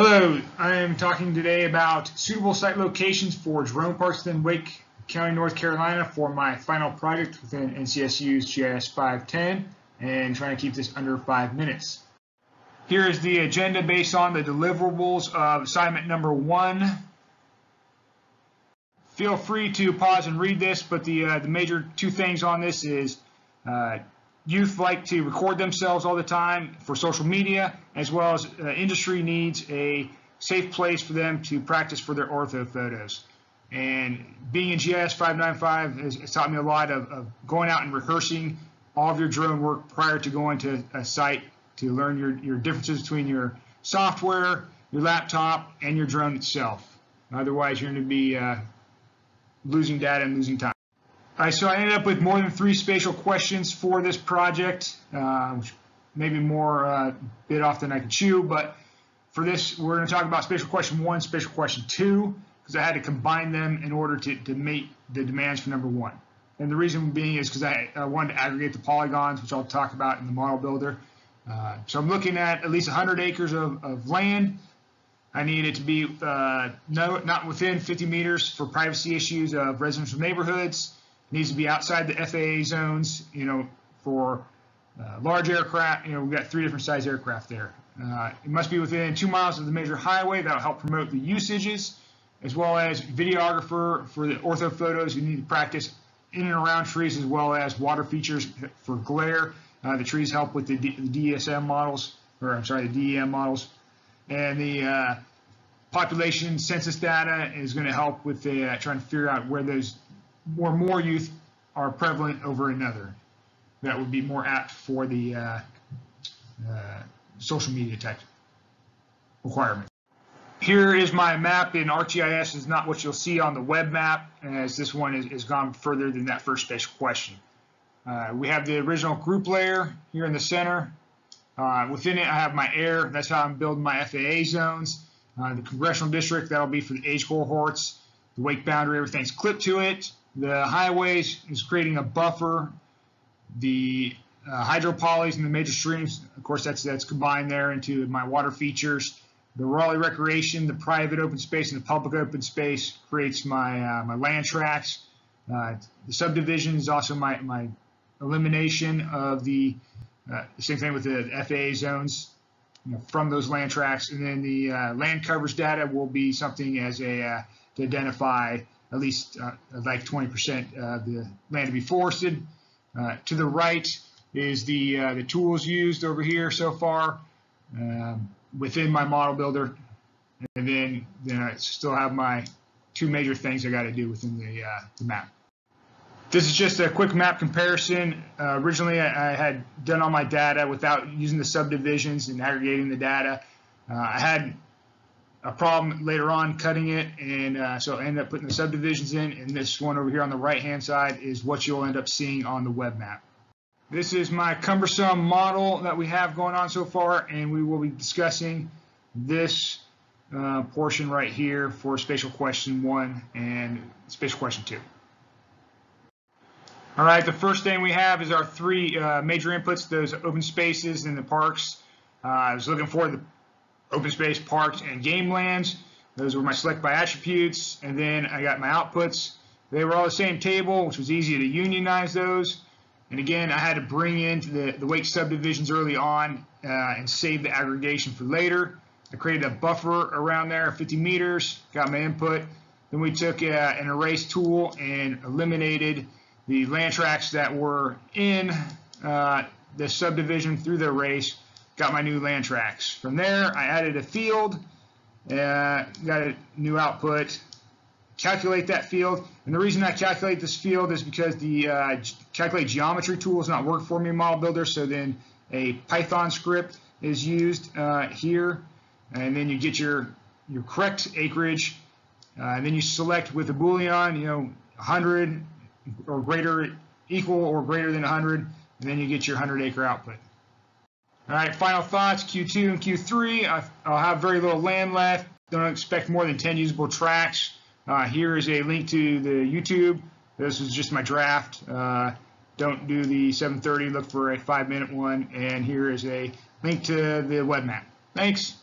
Hello, I am talking today about suitable site locations for drone parks within Wake County, North Carolina for my final project within NCSU's GIS 510 and trying to keep this under 5 minutes. Here is the agenda based on the deliverables of assignment number 1. Feel free to pause and read this, but the major two things on this is youth like to record themselves all the time for social media, as well as industry needs a safe place for them to practice for their ortho photos. And being in GIS 595 has taught me a lot of going out and rehearsing all of your drone work prior to going to a site to learn your differences between your software, your laptop, and your drone itself. Otherwise, you're going to be losing data and losing time. All right, so I ended up with more than 3 spatial questions for this project, which maybe more bit off than I could chew, but for this, we're going to talk about spatial question 1, spatial question 2, because I had to combine them in order to meet the demands for number 1. And the reason being is because I wanted to aggregate the polygons, which I'll talk about in the model builder. So I'm looking at least 100 acres of land. I need it to be not within 50 meters for privacy issues of residential neighborhoods. It needs to be outside the FAA zones, for large aircraft. We've got 3 different size aircraft there. It must be within 2 miles of the major highway. That'll help promote the usages, as well as videographer for the ortho photos. You need to practice in and around trees, as well as water features for glare. The trees help with the DEM models, and the population census data is going to help with trying to figure out where more youth are prevalent over another. That would be more apt for the social media type requirement. Here is my map in ArcGIS. Is not what you'll see on the web map, as this one has gone further than that first spatial question. We have the original group layer here in the center. Within it, I have my air. That's how I'm building my FAA zones. The congressional district, that'll be for the age cohorts. The wake boundary, everything's clipped to it. The highways is creating a buffer. The hydropolys and the major streams, of course, that's combined there into my water features. The Raleigh recreation, the private open space, and the public open space creates my my land tracts. The subdivision is also my elimination of the same thing with the FAA zones from those land tracts. And then the land coverage data will be something as to identify at least like 20% of the land to be forested. To the right is the tools used over here so far within my model builder, and then I still have my 2 major things I got to do within the map. This is just a quick map comparison. Originally, I had done all my data without using the subdivisions and aggregating the data. I had a problem later on cutting it, and so I ended up putting the subdivisions in, and this one over here on the right hand side is what you'll end up seeing on the web map. This is my cumbersome model that we have going on so far, and we will be discussing this portion right here for spatial question 1 and spatial question 2. All right, the first thing we have is our 3 major inputs, those open spaces and the parks. I was looking for the open space, parks, and game lands. Those were my select by attributes, and then I got my outputs. They were all the same table, which was easy to unionize those. And again, I had to bring in the Wake subdivisions early on and save the aggregation for later. I created a buffer around there, 50 meters, got my input. Then we took an erase tool and eliminated the land tracts that were in the subdivision through the erase. Got my new land tracts. From there, I added a field, got a new output, calculate that field. And the reason I calculate this field is because the calculate geometry tool is not working for me in Model Builder, so then a Python script is used here, and then you get your correct acreage, and then you select with a Boolean, 100 or greater, equal or greater than 100, and then you get your 100-acre output. All right, final thoughts, Q2 and Q3, I'll have very little land left. Don't expect more than 10 usable tracks. Here is a link to the YouTube. This is just my draft. Don't do the 7:30, look for a 5-minute one. And here is a link to the web map. Thanks.